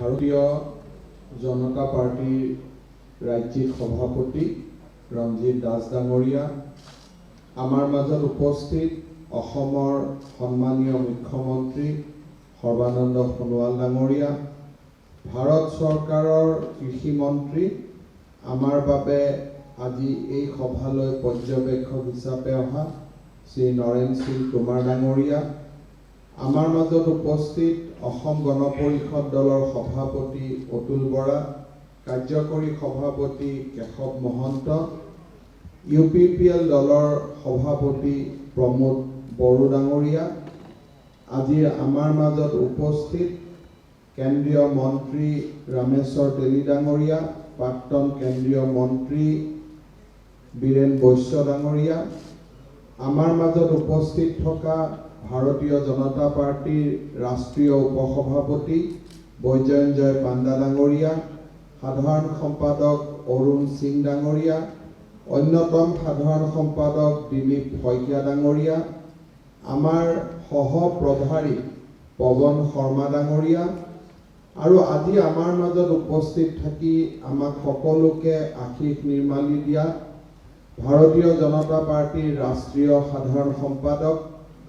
ভাৰতীয় জনতা পাৰ্টিৰ ৰাজ্যিক সভাপতি ৰঞ্জিত দাস ডাঙৰীয়া, আমাৰ মাজত উপস্থিত অসমৰ সন্মানীয় মুখ্যমন্ত্ৰী সৰ্বানন্দ সোণোৱাল ডাঙৰীয়া, ভাৰত চৰকাৰৰ কৃষি মন্ত্ৰী, আমাৰ বাবে আজি এই সভালৈ পৰ্যবেক্ষক হিচাপে অহা শ্ৰী নৰেন সিং টোমাৰ ডাঙৰীয়া, আমাৰ মাজত উপস্থিত অসম গণ পৰিষদ দলৰ সভাপতি অতুল বৰা, কাৰ্যকৰী সভাপতি কেশৱ মহন্ত, UPPL দলৰ সভাপতি প্ৰমোদ বড়ো ডাঙৰীয়া, আজি আমাৰ মাজত উপস্থিত কেন্দ্ৰীয় মন্ত্ৰী ৰামেশ্বৰ তেলী ডাঙৰীয়া, প্ৰাক্তন কেন্দ্ৰীয় মন্ত্ৰী বীৰেন বৈশ্য ডাঙৰীয়া, আমাৰ মাজত উপস্থিত থকা ভাৰতীয় জনতা পাৰ্টিৰ ৰাষ্ট্ৰীয় উপসভাপতি বৈজয়ন্তজয় পাণ্ডা ডাঙৰীয়া, সাধাৰণ সম্পাদক অৰুণ সিং ডাঙৰীয়া, অন্যতম সাধাৰণ সম্পাদক দিলীপ শইকীয়া ডাঙৰীয়া, আমাৰ সহ প্ৰভাৰী পৱন শৰ্মা ডাঙৰীয়া, আৰু আজি আমাৰ মাজত উপস্থিত থাকি আমাক সকলোকে আশীষ নিৰ্মালি দিয়া ভাৰতীয় জনতা পাৰ্টিৰ ৰাষ্ট্ৰীয় সাধাৰণ সম্পাদক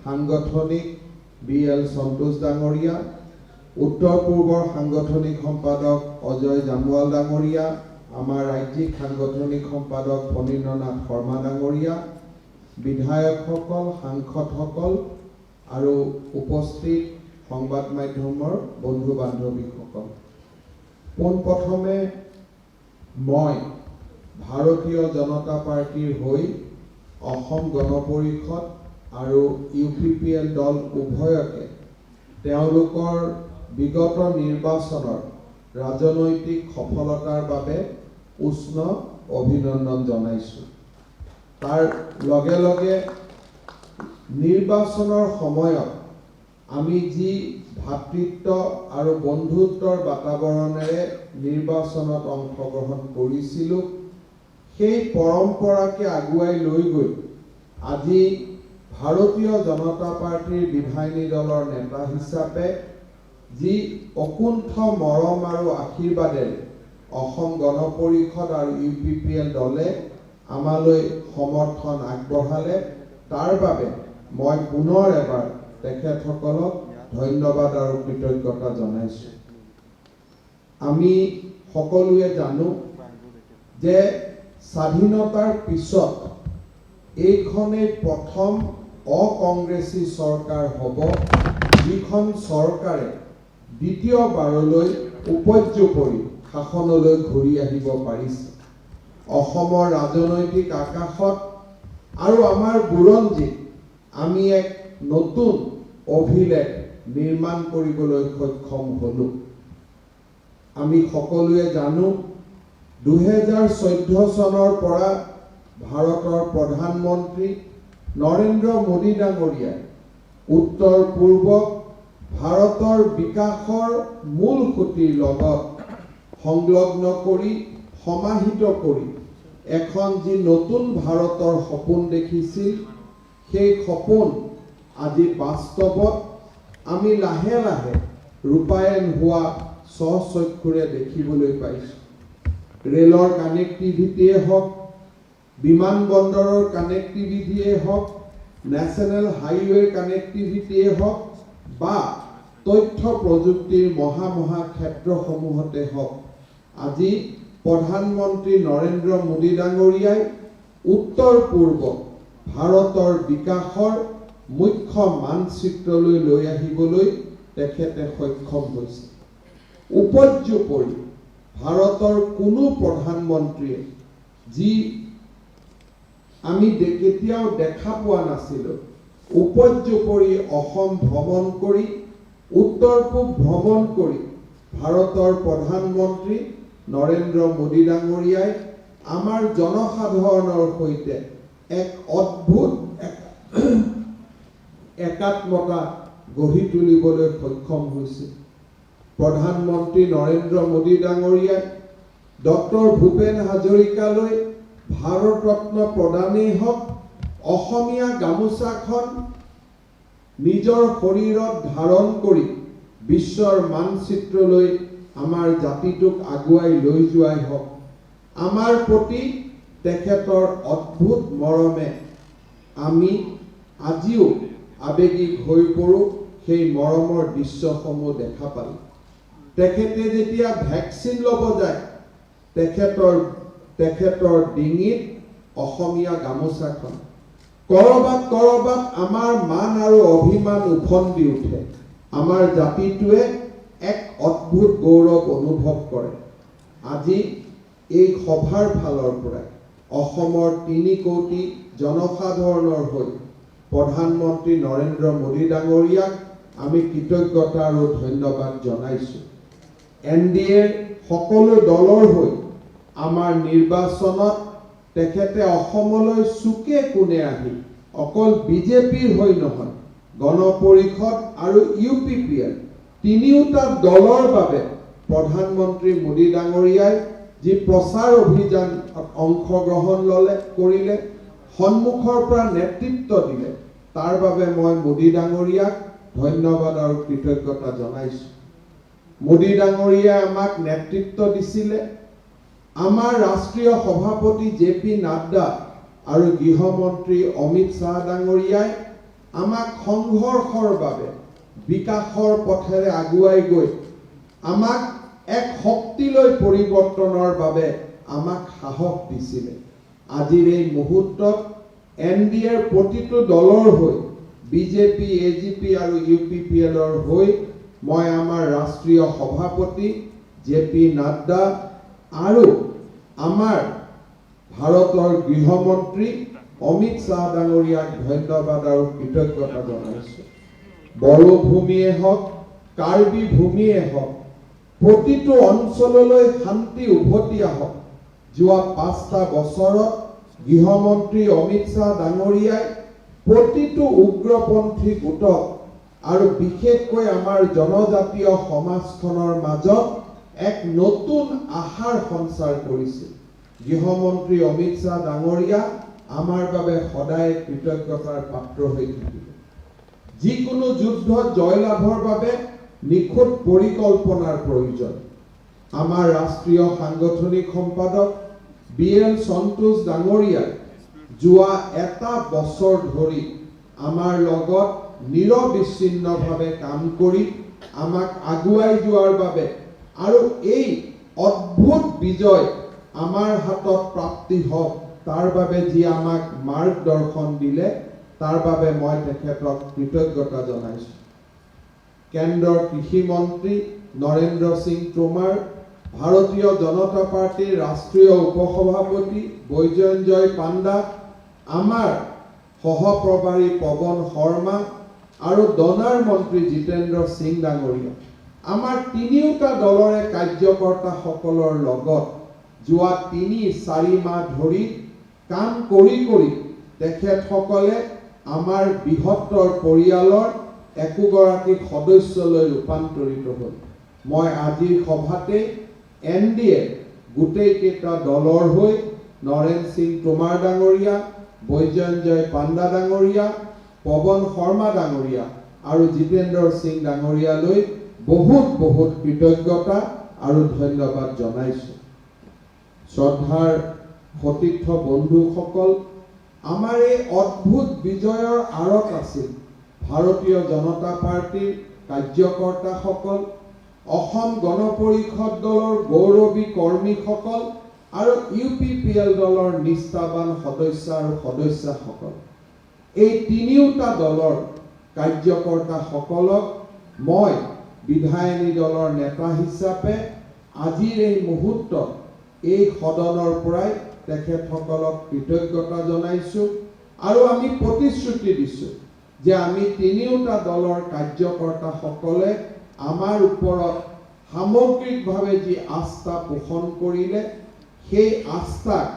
সাংগঠনিক BL সন্তোষ ডাঙৰীয়া, উত্তৰ পূৰ্বৰ সাংগঠনিক সম্পাদক অজয় জামৱাল ডাঙৰীয়া, আমাৰ ৰাজ্যিক সাংগঠনিক সম্পাদক ফণীন্দ্ৰনাথ শৰ্মা ডাঙৰীয়া, বিধায়কসকল, সাংসদসকল আৰু উপস্থিত সংবাদ মাধ্যমৰ বন্ধু বান্ধৱীসকল, পোনপ্ৰথমে মই ভাৰতীয় জনতা পাৰ্টিৰ হৈ অসম গণ পৰিষদ আৰু UPPL দল উভয়কে তেওঁলোকৰ বিগত নিৰ্বাচনৰ ৰাজনৈতিক সফলতাৰ বাবে উষ্ণ অভিনন্দন জনাইছোঁ। তাৰ লগে লগে নিৰ্বাচনৰ সময়ত আমি যি ভাতৃত্ব আৰু বন্ধুত্বৰ বাতাবৰণেৰে নিৰ্বাচনত অংশগ্ৰহণ কৰিছিলোঁ, সেই পৰম্পৰাকে আগুৱাই লৈ গৈ আজি ভাৰতীয় জনতা পাৰ্টিৰ বিধায়িনী দলৰ নেতা হিচাপে যি অকুণ্ঠ মৰম আৰু আশীৰ্বাদেৰে অসম গণ পৰিষদ আৰু UPPL দলে আমালৈ সমৰ্থন আগবঢ়ালে, তাৰ বাবে মই পুনৰ এবাৰ তেখেতসকলক ধন্যবাদ আৰু কৃতজ্ঞতা জনাইছোঁ। আমি সকলোৱে জানো যে স্বাধীনতাৰ পিছত এইখনেই প্ৰথম অকংগ্ৰেছী চৰকাৰ হ'ব যিখন চৰকাৰে দ্বিতীয়বাৰলৈ উপৰ্যুপৰি শাসনলৈ ঘূৰি আহিব পাৰিছে। অসমৰ ৰাজনৈতিক আকাশত আৰু আমাৰ বুৰঞ্জীত আমি এক নতুন অভিলেখ নিৰ্মাণ কৰিবলৈ সক্ষম হ'লোঁ। আমি সকলোৱে জানো 2014 চনৰ পৰা ভাৰতৰ প্ৰধানমন্ত্ৰী নৰেন্দ্ৰ মোদী ডাঙৰীয়াই উত্তৰ পূৰ্বক ভাৰতৰ বিকাশৰ মূল খুঁটিৰ লগত সংলগ্ন কৰি সমাহিত কৰি এখন যি নতুন ভাৰতৰ সপোন দেখিছিল, সেই সপোন আজি বাস্তৱত আমি লাহে লাহে ৰূপায়ণ হোৱা স্বচক্ষুৰে দেখিবলৈ পাইছোঁ। ৰেলৰ কানেক্টিভিটিয়ে হওক, বিমানবন্দৰৰ কানেক্টিভিটিয়ে হওক, নেশ্যনেল হাইৱেৰ কানেক্টিভিটিয়ে হওক বা তথ্য প্ৰযুক্তিৰ মহা ক্ষেত্ৰসমূহতে হওক, আজি প্ৰধানমন্ত্ৰী নৰেন্দ্ৰ মোদী ডাঙৰীয়াই উত্তৰ পূৰ্ব ভাৰতৰ বিকাশৰ মুখ্য মানচিত্ৰলৈ লৈ আহিবলৈ তেখেতে সক্ষম হৈছে। উপৰ্যুপৰি ভাৰতৰ কোনো প্ৰধানমন্ত্ৰীয়ে যি আমি কেতিয়াও দেখা পোৱা নাছিলোঁ, উপৰ্যুপৰি অসম ভ্ৰমণ কৰি, উত্তৰ পূব ভ্ৰমণ কৰি ভাৰতৰ প্ৰধানমন্ত্ৰী নৰেন্দ্ৰ মোদী ডাঙৰীয়াই আমাৰ জনসাধাৰণৰ সৈতে এক অদ্ভুত একাত্মতা গঢ়ি তুলিবলৈ সক্ষম হৈছে। প্ৰধানমন্ত্ৰী নৰেন্দ্ৰ মোদী ডাঙৰীয়াই ডক্টৰ ভূপেন হাজৰিকালৈ ভাৰত ৰত্ন প্ৰদানেই হওক, অসমীয়া গামোচাখন নিজৰ শৰীৰত ধাৰণ কৰি বিশ্বৰ মানচিত্ৰলৈ আমাৰ জাতিটোক আগুৱাই লৈ যোৱাই হওক, আমাৰ প্ৰতি তেখেতৰ অদ্ভুত মৰমে আমি আজিও আবেগিক হৈ পৰোঁ। সেই মৰমৰ দৃশ্যসমূহ দেখা পালোঁ। তেখেতে যেতিয়া ভেকচিন ল'ব যায়, তেখেতৰ ডিঙিত অসমীয়া গামোচাখন কৰবাত আমাৰ মান আৰু অভিমান উফন্দি উঠে। আমাৰ জাতিটোৱে এক অদ্ভুত গৌৰৱ অনুভৱ কৰে। আজি এই সভাৰ ফালৰ পৰাই অসমৰ 3 কোটি জনসাধাৰণৰ হৈ প্ৰধানমন্ত্ৰী নৰেন্দ্ৰ মোদী ডাঙৰীয়াক আমি কৃতজ্ঞতা আৰু ধন্যবাদ জনাইছোঁ। NDAৰ সকলো দলৰ হৈ আমাৰ নিৰ্বাচনত তেখেতে অসমলৈ চুকে কোণে আহি অকল বিজেপিৰ হৈ নহয়, গণ পৰিষদ আৰু UPPL তিনিওটা দলৰ বাবে প্ৰধানমন্ত্ৰী মোদী ডাঙৰীয়াই যি প্ৰচাৰ অভিযানত অংশগ্ৰহণ কৰিলে, সন্মুখৰ পৰা নেতৃত্ব দিলে, তাৰ বাবে মই মোদী ডাঙৰীয়াক ধন্যবাদ আৰু কৃতজ্ঞতা জনাইছোঁ। মোদী ডাঙৰীয়াই আমাক নেতৃত্ব দিছিলে। আমাৰ ৰাষ্ট্ৰীয় সভাপতি JP নাড্ডা আৰু গৃহমন্ত্ৰী অমিত শ্বাহ ডাঙৰীয়াই আমাক সংঘৰ্ষৰ বাবে বিকাশৰ পথেৰে আগুৱাই গৈ আমাক এক শক্তিলৈ পৰিৱৰ্তনৰ বাবে আমাক সাহস দিছিলে। আজিৰ এই মুহূৰ্তত NDAৰ প্ৰতিটো দলৰ হৈ BJP, AGP আৰু UPPLৰ হৈ মই আমাৰ ৰাষ্ট্ৰীয় সভাপতি JP নাড্ডা আৰু আমাৰ ভাৰতৰ গৃহমন্ত্ৰী অমিত শ্বাহ ডাঙৰীয়াক ধন্যবাদ আৰু কৃতজ্ঞতা জনাইছোঁ। বড়ো ভূমিয়ে হওক, কাৰ্বি ভূমিয়ে হওক, প্ৰতিটো অঞ্চললৈ শান্তি উভতি আহক। যোৱা 5টা বছৰত গৃহমন্ত্ৰী অমিত শ্বাহ ডাঙৰীয়াই প্ৰতিটো উগ্ৰপন্থী গোটক আৰু বিশেষকৈ আমাৰ জনজাতীয় সমাজখনৰ মাজত এক নতুন আশাৰ সঞ্চাৰ কৰিছিল। গৃহমন্ত্ৰী অমিত শ্বাহ ডাঙৰীয়া আমাৰ বাবে সদায় কৃতজ্ঞতাৰ পাত্ৰ হৈ থাকিব। যিকোনো যুদ্ধত জয়লাভৰ বাবে নিখুঁত পৰিকল্পনাৰ প্ৰয়োজন। আমাৰ ৰাষ্ট্ৰীয় সাংগঠনিক সম্পাদক BL সন্তোষ ডাঙৰীয়াই যোৱা এটা বছৰ ধৰি আমাৰ লগত নিৰবিচ্ছিন্নভাৱে কাম কৰি আমাক আগুৱাই যোৱাৰ বাবে আৰু এই অদ্ভুত বিজয় আমাৰ হাতত প্ৰাপ্তি হওক তাৰ বাবে যি আমাক মাৰ্গদৰ্শন দিলে, তাৰ বাবে মই তেখেতক কৃতজ্ঞতা জনাইছোঁ। কেন্দ্ৰৰ কৃষি মন্ত্ৰী নৰেন্দ্ৰ সিং টোমাৰ, ভাৰতীয় জনতা পাৰ্টিৰ ৰাষ্ট্ৰীয় উপসভাপতি বৈজয়ন্তজয় পাণ্ডা, আমাৰ সহপ্ৰভাৰী পৱন শৰ্মা আৰু ডনাৰ মন্ত্ৰী জিতেন্দ্ৰ সিং ডাঙৰীয়া, আমাৰ তিনিওটা দলৰে কাৰ্যকৰ্তাসকলৰ লগত যোৱা 3-4 মাহ ধৰি কাম কৰি তেখেতসকলে আমাৰ বৃহত্তৰ পৰিয়ালৰ একোগৰাকী সদস্যলৈ ৰূপান্তৰিত হ'ল। মই আজিৰ সভাতে NDA গোটেইকেইটা দলৰ হৈ নৰেন সিং টোমাৰ ডাঙৰীয়া, বৈজয়ন্তজয় পাণ্ডা ডাঙৰীয়া, পৱন শৰ্মা ডাঙৰীয়া আৰু জিতেন্দ্ৰ সিং ডাঙৰীয়ালৈ বহুত কৃতজ্ঞতা আৰু ধন্যবাদ জনাইছোঁ। শ্ৰদ্ধাৰ সতীৰ্থ বন্ধুসকল, আমাৰ এই অদ্ভুত বিজয়ৰ আঁৰত আছিল ভাৰতীয় জনতা পাৰ্টিৰ কাৰ্যকৰ্তাসকল, অসম গণ পৰিষদ দলৰ গৌৰৱী কৰ্মীসকল আৰু UPPL দলৰ নিষ্ঠাবান সদস্য আৰু সদস্যাসকল। এই তিনিওটা দলৰ কাৰ্যকৰ্তাসকলক মই বিধায়িনী দলৰ নেতা হিচাপে আজিৰ এই মুহূৰ্তত এই সদনৰ পৰাই তেখেতসকলক কৃতজ্ঞতা জনাইছোঁ আৰু আমি প্ৰতিশ্ৰুতি দিছোঁ যে আমি তিনিওটা দলৰ কাৰ্যকৰ্তাসকলে আমাৰ ওপৰত সামগ্ৰিকভাৱে যি আস্থা পোষণ কৰিলে, সেই আস্থাক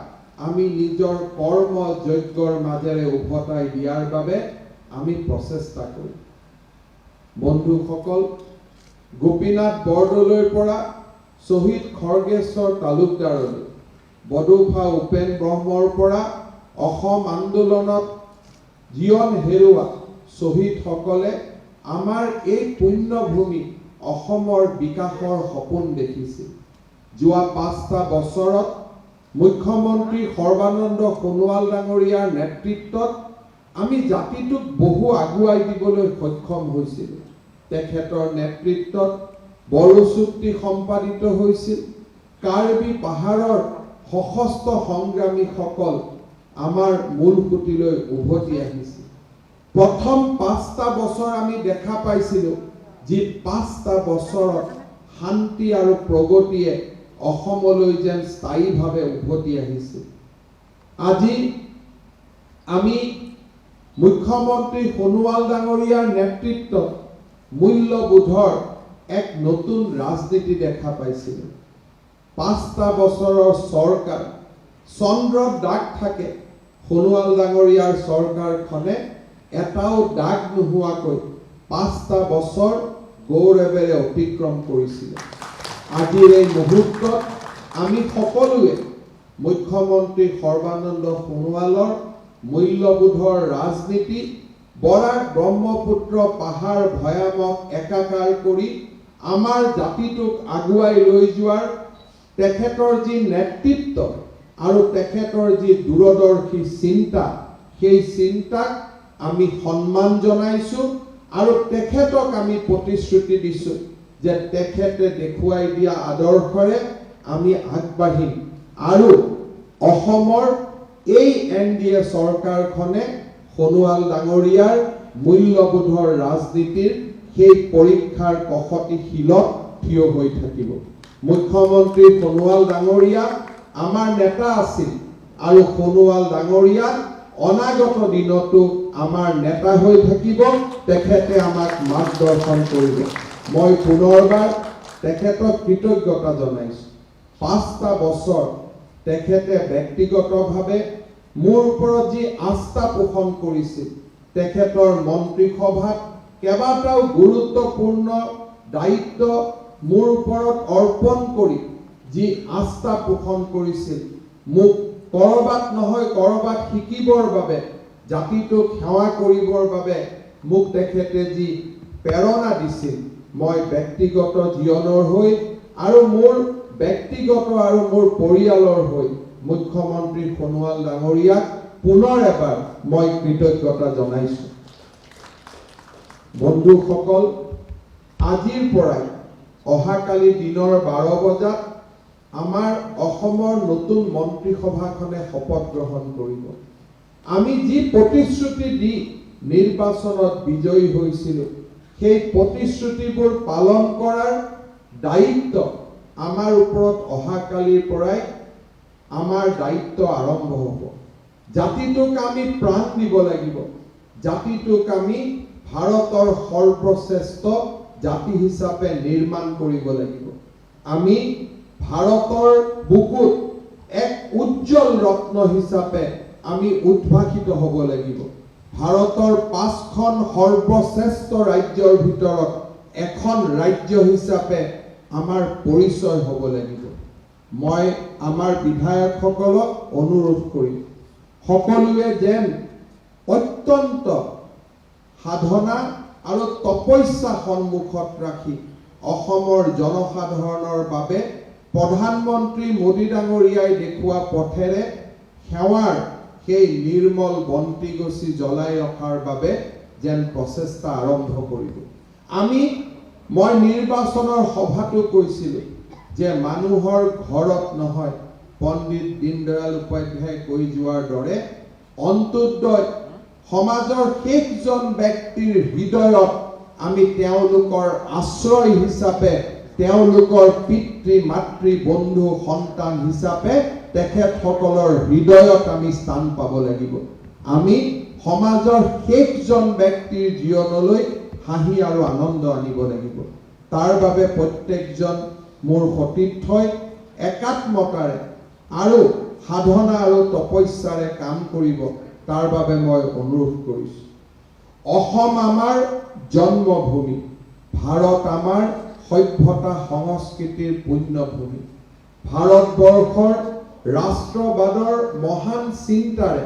আমি নিজৰ কৰ্ম যজ্ঞৰ মাজেৰে উভতাই দিয়াৰ বাবে আমি প্ৰচেষ্টা কৰিম। বন্ধুসকল, গোপীনাথ বৰদলৈৰ পৰা শ্বহীদ খৰ্গেশ্বৰ তালুকদাৰলৈ, বডৌফা উপেন ব্ৰহ্মৰ পৰা অসম আন্দোলনত জীৱন হেৰুওৱা শ্বহীদসকলে আমাৰ এই পুণ্যভূমি অসমৰ বিকাশৰ সপোন দেখিছিল। যোৱা 5টা বছৰত মুখ্যমন্ত্ৰী সৰ্বানন্দ সোণোৱাল ডাঙৰীয়াৰ নেতৃত্বত আমি জাতিটোক বহু আগুৱাই দিবলৈ সক্ষম হৈছিলোঁ। তেখেতৰ নেতৃত্বত বড়ো চুক্তি সম্পাদিত হৈছিল। কাৰ্বি পাহাৰৰ সশস্ত্ৰ সংগ্ৰামীসকল আমাৰ মূল সুঁতিলৈ উভতি আহিছিল। প্ৰথম 5টা বছৰ আমি দেখা পাইছিলোঁ যি 5টা বছৰত শান্তি আৰু প্ৰগতিয়ে অসমলৈ যেন স্থায়ীভাৱে উভতি আহিছিল। আজি আমি মুখ্যমন্ত্ৰী সোণোৱাল ডাঙৰীয়াৰ নেতৃত্বত মূল্যবোধৰ এক নতুন ৰাজনীতি দেখা পাইছিলোঁ। 5টা বছৰৰ চৰকাৰ চন্দ্ৰত দাগ থাকে। সোণোৱাল ডাঙৰীয়াৰ চৰকাৰখনে এটাও দাগ নোহোৱাকৈ 5টা বছৰ গৌৰৱেৰে অতিক্ৰম কৰিছিল। আজিৰ এই মুহূৰ্তত আমি সকলোৱে মুখ্যমন্ত্ৰী সৰ্বানন্দ সোণোৱালৰ মূল্যবোধৰ ৰাজনীতি বৰাক ব্ৰহ্মপুত্ৰ পাহাৰ ভয়ানক একাকাৰ কৰি আমাৰ জাতিটোক আগুৱাই লৈ যোৱাৰ তেখেতৰ যি নেতৃত্ব আৰু তেখেতৰ যি দূৰদৰ্শী চিন্তা, সেই চিন্তাক আমি সন্মান জনাইছোঁ আৰু তেখেতক আমি প্ৰতিশ্ৰুতি দিছোঁ যে তেখেতে দেখুৱাই দিয়া আদৰ্শৰে আমি আগবাঢ়িম আৰু অসমৰ এই NDA চৰকাৰখনে সোণোৱাল ডাঙৰীয়াৰ মূল্যবোধৰ ৰাজনীতিৰ সেই পৰীক্ষাৰ কষটি শিলত থিয় হৈ থাকিব। মুখ্যমন্ত্ৰী সোণোৱাল ডাঙৰীয়া আমাৰ নেতা আছিল আৰু সোণোৱাল ডাঙৰীয়া অনাগত দিনতো আমাৰ নেতা হৈ থাকিব। তেখেতে আমাক মাৰ্গদৰ্শন কৰিব। মই পুনৰবাৰ তেখেতক কৃতজ্ঞতা জনাইছোঁ। 5টা বছৰ তেখেতে ব্যক্তিগতভাৱে মোৰ ওপৰত যি আস্থা পোষণ কৰিছিল, তেখেতৰ মন্ত্ৰীসভাত কেইবাটাও গুৰুত্বপূৰ্ণ দায়িত্ব মোৰ ওপৰত অৰ্পণ কৰি যি আস্থা পোষণ কৰিছিল, মোক কৰবাত নহয় কৰবাত শিকিবৰ বাবে, জাতিটোক সেৱা কৰিবৰ বাবে মোক তেখেতে যি প্ৰেৰণা দিছিল, মই ব্যক্তিগত জীৱনৰ হৈ আৰু মোৰ ব্যক্তিগত আৰু মোৰ পৰিয়ালৰ হৈ মুখ্যমন্ত্ৰী সোণোৱাল ডাঙৰীয়াক পুনৰ এবাৰ মই কৃতজ্ঞতা জনাইছোঁ। বন্ধুসকল, আজিৰ পৰাই অহাকালি দিনৰ 12 বজাত আমাৰ অসমৰ নতুন মন্ত্ৰীসভাখনে শপত গ্ৰহণ কৰিব। আমি যি প্ৰতিশ্ৰুতি দি নিৰ্বাচনত বিজয়ী হৈছিলোঁ, সেই প্ৰতিশ্ৰুতিবোৰ পালন কৰাৰ দায়িত্ব আমাৰ ওপৰত অহাকালিৰ পৰাই আমাৰ দায়িত্ব আৰম্ভ হ'ব। জাতিটোক আমি প্ৰাণ দিব লাগিব। জাতিটোক আমি ভাৰতৰ সৰ্বশ্ৰেষ্ঠ জাতি হিচাপে নিৰ্মাণ কৰিব লাগিব। আমি ভাৰতৰ বুকুত এক উজ্জ্বল ৰত্ন হিচাপে আমি উদ্ভাসিত হ'ব লাগিব। ভাৰতৰ 5খন সৰ্বশ্ৰেষ্ঠ ৰাজ্যৰ ভিতৰত এখন ৰাজ্য হিচাপে আমাৰ পৰিচয় হ'ব লাগিব। মই আমাৰ বিধায়কসকলক অনুৰোধ কৰিম, সকলোৱে যেন অত্যন্ত সাধনা আৰু তপস্যা সন্মুখত ৰাখি অসমৰ জনসাধাৰণৰ বাবে প্ৰধানমন্ত্ৰী মোদী ডাঙৰীয়াই দেখুওৱা পথেৰে সেৱাৰ সেই নিৰ্মল বন্তিগছি জ্বলাই ৰখাৰ বাবে যেন প্ৰচেষ্টা আৰম্ভ কৰিব। মই নিৰ্বাচনৰ সভাটো কৈছিলোঁ যে মানুহৰ ঘৰত নহয়, পণ্ডিত দীনদয়াল উপাধ্যায় কৈ যোৱাৰ দৰে অন্তোদয় সমাজৰ শেষজন ব্যক্তিৰ হৃদয়ত আমি তেওঁলোকৰ আশ্ৰয় হিচাপে, তেওঁলোকৰ পিতৃ মাতৃ বন্ধু সন্তান হিচাপে তেখেতসকলৰ হৃদয়ত আমি স্থান পাব লাগিব। আমি সমাজৰ শেষজন ব্যক্তিৰ জীৱনলৈ হাঁহি আৰু আনন্দ আনিব লাগিব। তাৰ বাবে প্ৰত্যেকজন মোৰ সতীৰ্থই একাত্মতাৰে আৰু সাধনা আৰু তপস্যাৰে কাম কৰিব, তাৰ বাবে মই অনুৰোধ কৰিছোঁ। অসম আমাৰ জন্মভূমি, ভাৰত আমাৰ সভ্যতা সংস্কৃতিৰ পুণ্যভূমি। ভাৰতবৰ্ষৰ ৰাষ্ট্ৰবাদৰ মহান চিন্তাৰে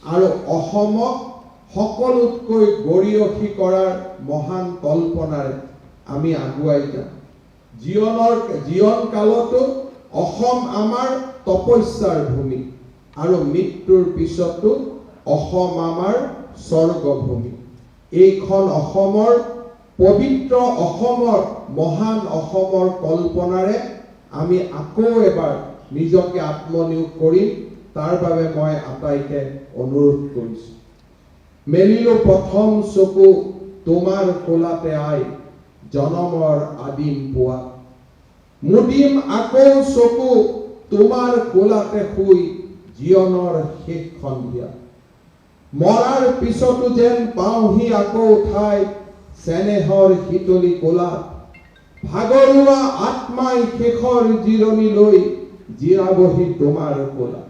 আৰু অসমক সকলোতকৈ গৰিয়সী কৰাৰ মহান কল্পনাৰে আমি আগুৱাই যাম। জীৱন কালতো অসম আমাৰ তপস্যাৰ ভূমি আৰু মৃত্যুৰ পিছতো অসম আমাৰ স্বৰ্গভূমি। এইখন অসমৰ পবিত্ৰ অসমৰ মহান অসমৰ কল্পনাৰে আমি আকৌ এবাৰ নিজকে আত্মনিয়োগ কৰিম। তাৰ বাবে মই আটাইকে অনুৰোধ কৰিছোঁ। মেলিলো প্ৰথম চকু তোমাৰ কোলাতে আই জনমৰ আদিম পুৱা। মুদিম আকৌ চকু তোমাৰ কোলাতে শুই জীৱনৰ শেষ সন্ধিয়া। মৰাৰ পিছতো যেন পাওঁহি আকৌ ঠাই চেনেহৰ শীতলী কোলাত। ভাগৰুৱা আত্মাই শেষৰ জিৰণি লৈ জিৰাবহি তোমাৰ কোলাত।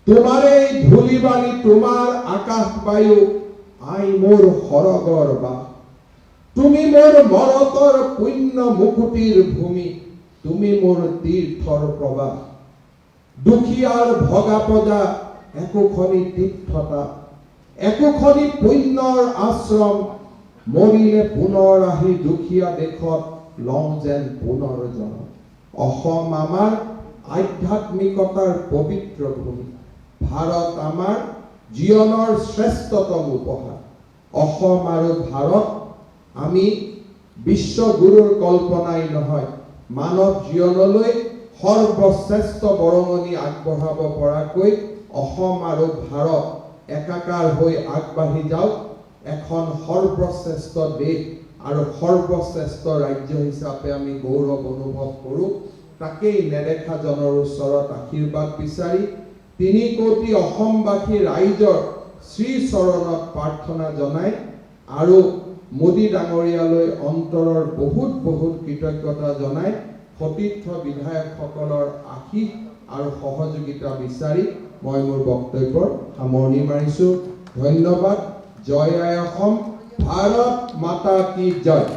তোমাৰেই ধূলি বালি তোমাৰ আকাশ বায়ু আই মোৰ সৰগৰ বাস। তুমি মোৰ মৰতৰ পুণ্য মুকুতিৰ ভূমি, তুমি মোৰ তীৰ্থৰ প্ৰবাহ। দুখীয়াৰ ভগা প্ৰজা একোখনি তীৰ্থতা, একোখনি পুণ্যৰ আশ্ৰম। মৰিলে পুনৰ আহি দুখীয়া দেশত লওঁ যেন পুনৰ জন্ম। অসম আমাৰ আধ্যাত্মিকতাৰ পবিত্ৰ ভূমি। ভাৰত আমাৰ জীৱনৰ শ্ৰেষ্ঠতম উপহাৰ। অসম আৰু ভাৰত আমি বিশ্বগুৰুৰ কল্পনাই নহয়, মানৱ জীৱনলৈ সৰ্বশ্ৰেষ্ঠ বৰঙণি আগবঢ়াব পৰাকৈ অসম আৰু ভাৰত একাকাৰ হৈ আগবাঢ়ি যাওক। এখন সৰ্বশ্ৰেষ্ঠ দেশ আৰু সৰ্বশ্ৰেষ্ঠ ৰাজ্য হিচাপে আমি গৌৰৱ অনুভৱ কৰোঁ। তাকেই নেদেখাজনৰ ওচৰত আশীৰ্বাদ বিচাৰি ৩ কোটি অসমবাসী ৰাইজৰ শ্ৰীচৰণত প্ৰাৰ্থনা জনাই আৰু মোদী ডাঙৰীয়ালৈ অন্তৰৰ বহুত বহুত কৃতজ্ঞতা জনাই সতীৰ্থ বিধায়কসকলৰ আশীষ আৰু সহযোগিতা বিচাৰি মই মোৰ বক্তব্যৰ সামৰণি মাৰিছোঁ। ধন্যবাদ। জয় আই অসম। ভাৰত মাতা কি জয়।